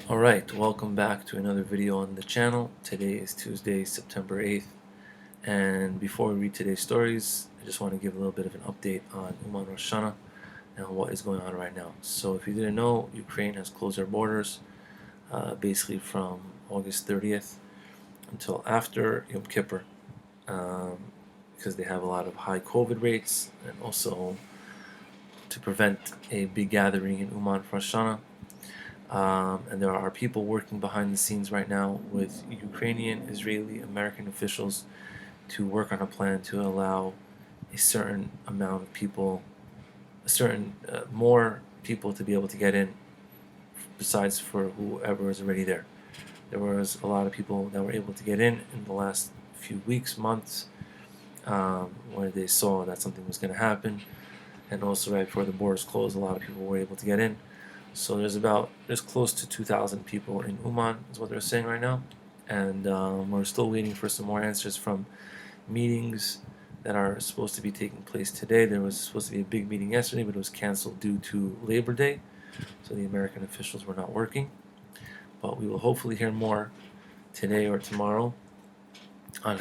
Alright, welcome back to another video on the channel. Today is Tuesday, September 8th, and before we read today's stories, I just want to give a little bit of an update on Uman Rosh Hashanah and what is going on right now. So if you didn't know, Ukraine has closed their borders basically from August 30th until after Yom Kippur because they have a lot of high COVID rates, and also to prevent a big gathering in Uman Rosh Hashanah. And there are people working behind the scenes right now with Ukrainian, Israeli, American officials to work on a plan to allow a certain amount of people, more people to be able to get in, besides for whoever is already there. There was a lot of people that were able to get in the last few weeks, months, where they saw that something was going to happen, and also right before the borders closed, a lot of people were able to get in. So there's close to 2,000 people in Uman, is what they're saying right now, and we're still waiting for some more answers from meetings that are supposed to be taking place today. There was supposed to be a big meeting yesterday, but it was canceled due to Labor Day, so the American officials were not working. But we will hopefully hear more today or tomorrow on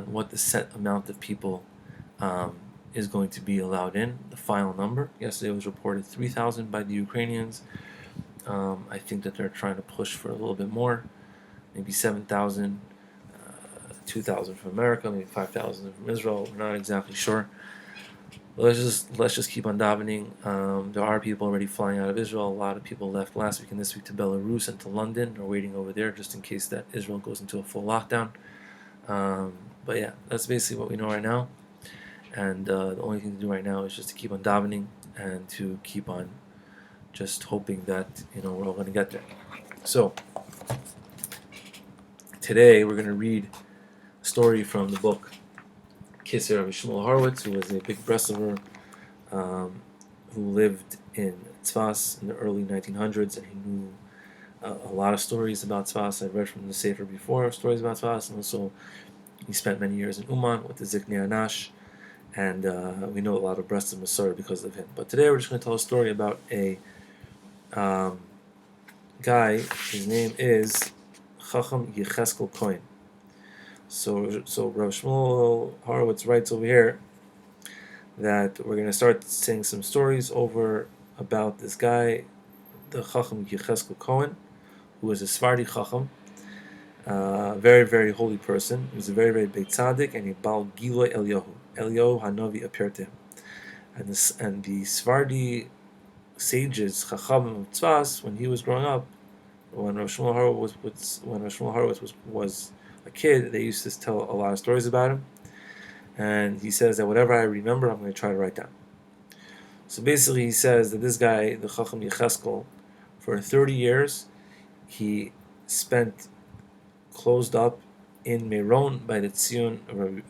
what the set amount of people is going to be allowed in, the final number. Yesterday it was reported 3,000 by the Ukrainians. I think that they're trying to push for a little bit more, maybe 7,000, 2,000 from America, maybe 5,000 from Israel. We're not exactly sure. Let's just keep on davening. There are people already flying out of Israel. A lot of people left last week and this week to Belarus and to London. They're waiting over there just in case that Israel goes into a full lockdown. But yeah, that's basically what we know right now. And the only thing to do right now is just to keep on davening and to keep on just hoping that we're all going to get there. So today we're going to read a story from the book Kever Rabbi Shimon Bar Yochai, who was a big Breslover who lived in Tzfas in the early 1900s, and he knew a lot of stories about Tzfas. I've read from the Sefer before stories about Tzfas, and also he spent many years in Uman with the Ziknei Anash. And we know a lot of Breslover Masorah because of him. But today we're just going to tell a story about a guy. His name is Chacham Yechezkel Cohen. So Rabbi Shimon Bar Yochai writes over here that we're going to start saying some stories over about this guy, the Chacham Yechezkel Cohen, who was a Sefardi Chochom, very, very holy person. He was a very, very big Tzaddik, and a Baal Giloi Eliyahu Hanavi appeared to him. And the Sefardi sages, Chachamim of Tzfas, when he was growing up, when Rabbi Shimon Bar Yochai was a kid, they used to tell a lot of stories about him. And he says that whatever I remember, I'm going to try to write down. So basically, he says that this guy, the Chacham Yechezkel, for 30 years, he spent closed up in Meron by the Tzion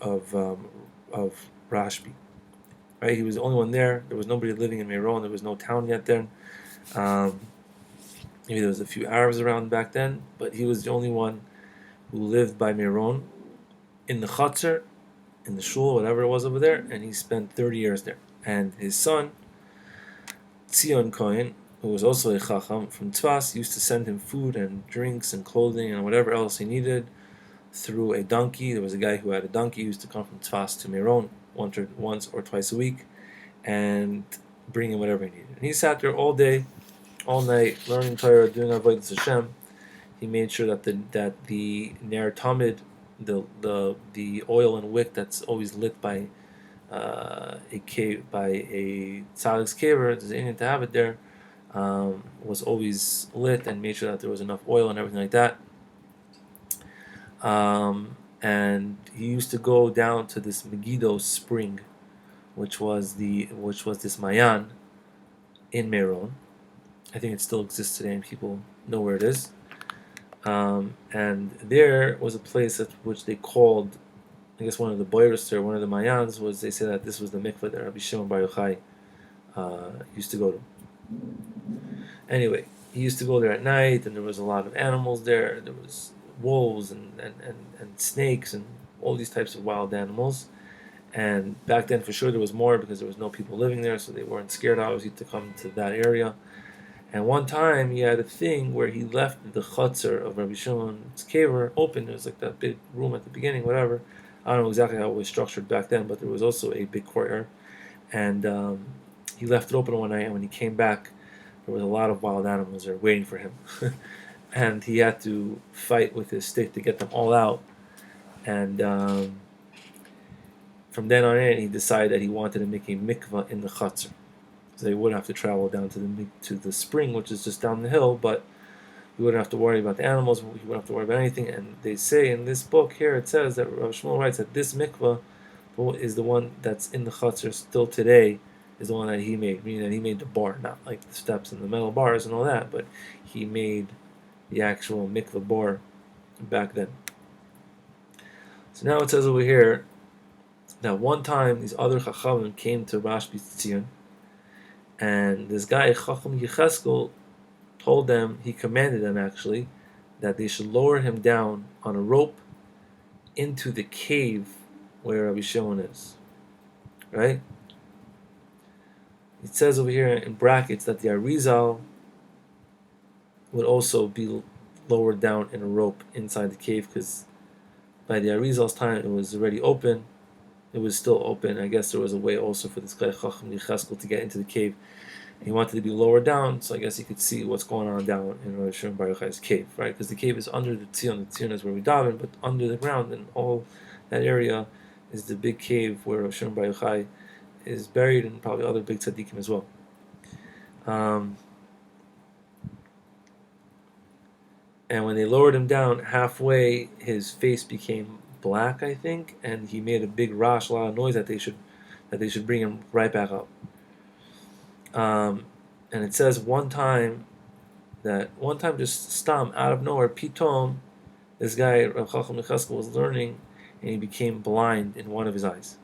of Rashbi. Right, he was the only one there. There was nobody living in Meron. There was no town yet then. Maybe there was a few Arabs around back then, but he was the only one who lived by Meron in the Chatzar, in the shul, whatever it was over there, and he spent 30 years there. And his son, Tzion Cohen, who was also a Chacham from Tzfas, used to send him food and drinks and clothing and whatever else he needed through a donkey. There was a guy who had a donkey who used to come from Tzfas to Meron once or twice a week and bring him whatever he needed. And he sat there all day, all night, learning Torah, doing Avodas Hashem. He made sure that the Ner Tamid, the oil and wick that's always lit by a Tzaddik's kever, there's an to have it there, was always lit, and made sure that there was enough oil and everything like that. And he used to go down to this Megiddo spring, which was this Mayan in Meron. I think it still exists today, and people know where it is. And there was a place at which they called, I guess one of the boyers or one of the Mayans was, they said that this was the mikveh that Rabbi Shimon Bar Yochai used to go to. Anyway, he used to go there at night, and there was a lot of animals there. There was wolves and snakes and all these types of wild animals. And back then, for sure, there was more because there was no people living there, so they weren't scared obviously to come to that area. And one time he had a thing where he left the chutzner of Rabbi Shimon's kever open. There was like that big room at the beginning, whatever. I don't know exactly how it was structured back then, but there was also a big courtyard. And he left it open one night, and when he came back, there was a lot of wild animals there waiting for him. And he had to fight with his stick to get them all out. And from then on in, he decided that he wanted to make a mikvah in the chutzner. So he wouldn't have to travel down to the spring, which is just down the hill, but we wouldn't have to worry about the animals, we wouldn't have to worry about anything. And they say in this book here, it says that Rabbi Shmuel writes that this mikvah is the one that's in the chutzner still today, is the one that he made, meaning that he made the bar, not like the steps and the metal bars and all that, but he made the actual mikvah bar back then. So now it says over here that one time these other Chachamim came to Rashbi's Tzion, and this guy, Chacham Yechezkel, told them, he commanded them actually, that they should lower him down on a rope into the cave where Rabbi Shimon is. Right? It says over here in brackets that the Arizal would also be lowered down in a rope inside the cave, because by the Arizal's time it was already open. It was still open. I guess there was a way also for this guy Chacham Yechezkel to get into the cave. He wanted to be lowered down, so I guess he could see what's going on down in Rabbi Shimon Bar Yochai's cave, right? Because the cave is under the Tzion. The Tzion is where we daven, but under the ground in all that area is the big cave where Rabbi Shimon Bar Yochai is buried, and probably other big tzaddikim as well. And when they lowered him down halfway, his face became black, I think, and he made a big rash, a lot of noise that they should bring him right back up. And it says one time just stam out of nowhere, pitom, this guy Rav Chacham Yechezkel was learning, and he became blind in one of his eyes.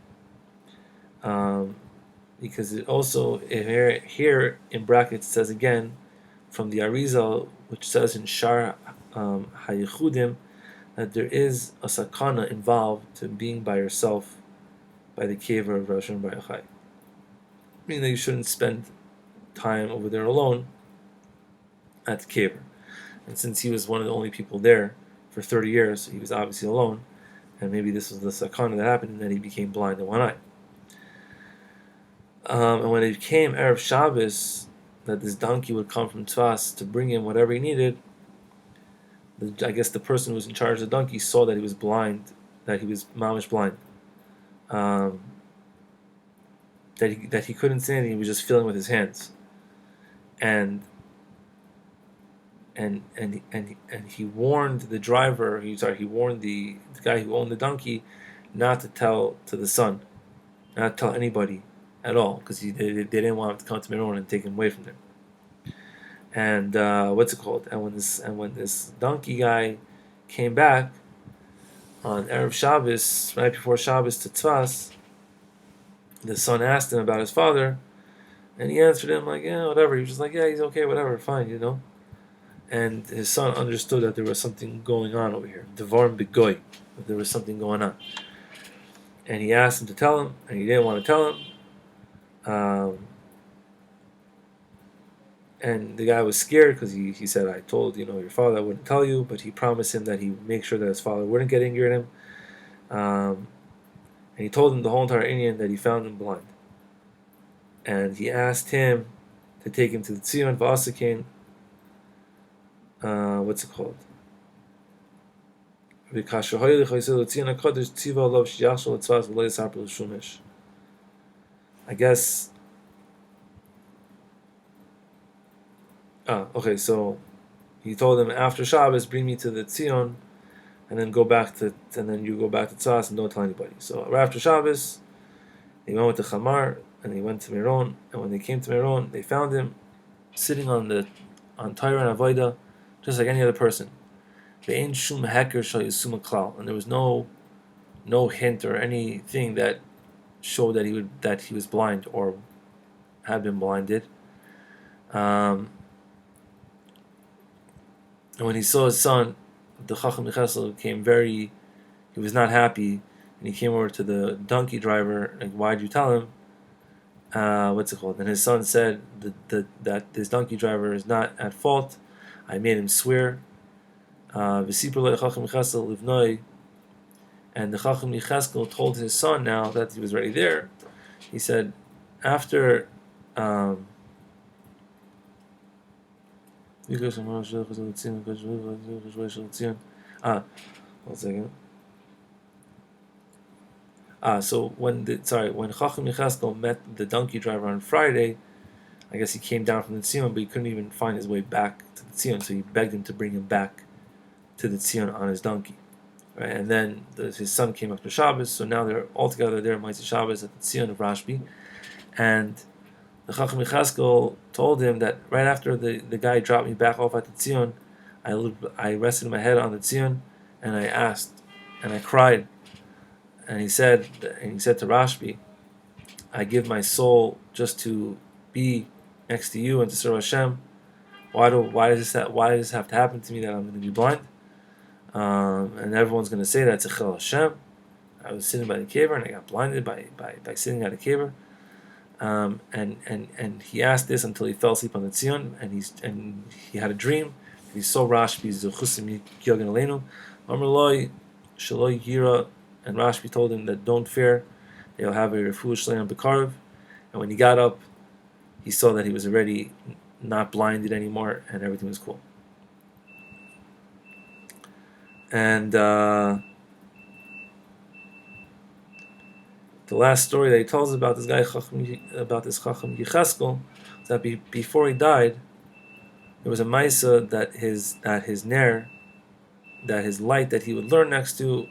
Because it also here in brackets says again from the Arizal, which says in Shar Hayechudim, that there is a sakana involved to being by yourself by the kever of Rabbi Shimon Bar Yochai. Meaning that you shouldn't spend time over there alone at the kever. And since he was one of the only people there for 30 years, he was obviously alone, and maybe this was the sakana that happened, and then he became blind in one eye. And when it became Erev Shabbos, that this donkey would come from Tzfas to bring him whatever he needed, I guess the person who was in charge of the donkey saw that he was blind, that he was mamish blind, that he couldn't see anything. He was just feeling with his hands, and he warned the driver. He warned the guy who owned the donkey not to tell to the son, not to tell anybody at all, because they didn't want him to come to Meron and take him away from them. And what's it called? And when this donkey guy came back on Erev Shabbos, right before Shabbos to Tzfas, the son asked him about his father, and he answered him like, yeah, whatever. He was just like, yeah, he's okay, whatever, fine, And his son understood that there was something going on over here. Devarim begoy, that there was something going on. And he asked him to tell him, and he didn't want to tell him. And the guy was scared because he said, I told your father I wouldn't tell you, but he promised him that he would make sure that his father wouldn't get angry at him. And he told him the whole entire Indian that he found him blind. And he asked him to take him to the Tzion V'asakin. What's it called? I guess. Okay, so he told him after Shabbos, bring me to the Tzion, and then you go back to Tzfas and don't tell anybody. So right after Shabbos, they went with the Chamar and they went to Meron, and when they came to Meron, they found him sitting on Torah and Avodah, just like any other person. And there was no hint or anything that showed that he was blind or had been blinded. And when he saw his son, the Chacham Yechezkel he was not happy, and he came over to the donkey driver, like, why'd you tell him? what's it called? And his son said that this donkey driver is not at fault. I made him swear. And the Chacham Yechezkel told his son now that he was already there. He said, after one second. So when Chacham Yechezkel met the donkey driver on Friday, I guess he came down from the Tzion, but he couldn't even find his way back to the Tzion, so he begged him to bring him back to the Tzion on his donkey. Right? And then his son came after Shabbos, so now they're all together there at Motzei Shabbos at the Tzion of Rashbi. And the Chacham Yechezkel told him that right after the guy dropped me back off at the Tzion, I rested my head on the Tzion, and I asked, and I cried. And he said to Rashbi, I give my soul just to be next to you and to serve Hashem. Why does this have to happen to me, that I'm going to be blind? And everyone's going to say that Tzechel Hashem. I was sitting by the kever and I got blinded by sitting at a kever. And he asked this until he fell asleep on the Tzion, and he had a dream. He saw Rashbi's Zuchusim Yogan Aleinu. Amrloi Shaloi Yira, and Rashbi told him that don't fear, they'll have a refuah shleim bekarv. And when he got up, he saw that he was already not blinded anymore, and everything was cool. And the last story that he tells about this guy, about this Chacham Yechezkel, is that before he died, there was a ma'isa that his light that he would learn next to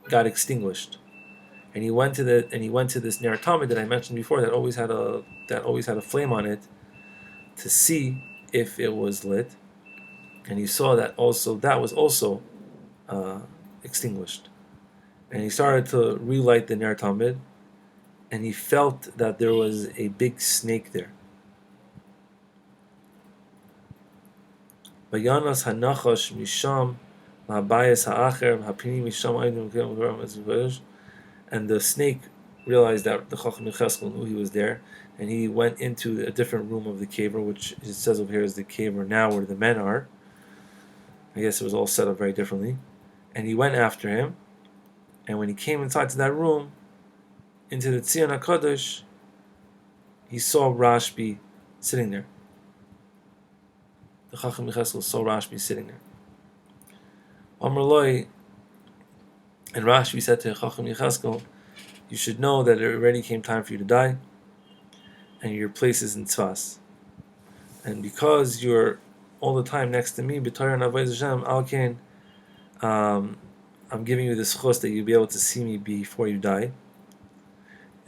got extinguished, and he went to this ner tamid that I mentioned before that always had a flame on it to see if it was lit, and he saw that was also extinguished, and he started to relight the ner tamid, and he felt that there was a big snake there. Vayanas hanachash misham. And the snake realized that the Chacham Yechezkel knew he was there, and he went into a different room of the kever, which it says over here is the kever now where the men are. I guess it was all set up very differently. And he went after him, and when he came inside to that room, into the Tzion HaKadosh, he saw Rashbi sitting there. The Chacham Yechezkel saw Rashbi sitting there. Amrloi, and Rashbi said to Chacham Yechezkel, you should know that it already came time for you to die, and your place is in Tzfas. And because you're all the time next to me, B'Torah Navoy Hashem, Alkein, I'm giving you this chus that you'll be able to see me before you die.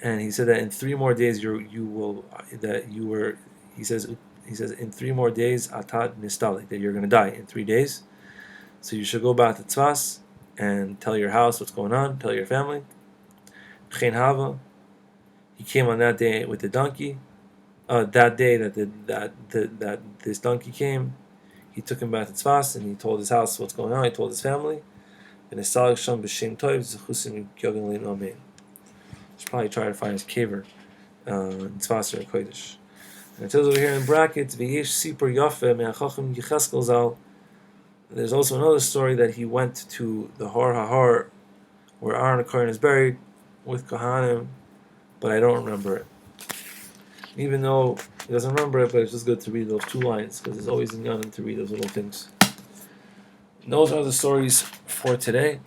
And he said that in 3 more days he says in 3 more days atat nistalik, that you're going to die in 3 days. So you should go back to Tzfas and tell your house what's going on, tell your family. Chen Hava, he came on that day with the donkey. That day that this donkey came, he took him back to Tzfas and he told his house what's going on. He told his family. And his Should probably try to find his kever in Tzfas or Kodesh. And it says over here in brackets, V'yesh Sipur Yafeh Me'achachim Yechezkel Zal. There's also another story that he went to the Har HaHar, where Aaron Cohen is buried, with Kohanim, but I don't remember it. Even though he doesn't remember it, but it's just good to read those 2 lines, because it's always in Yanim to read those little things. And those are the stories for today,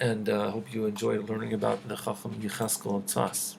and I hope you enjoyed learning about the Chacham Yechezkel Tzfas.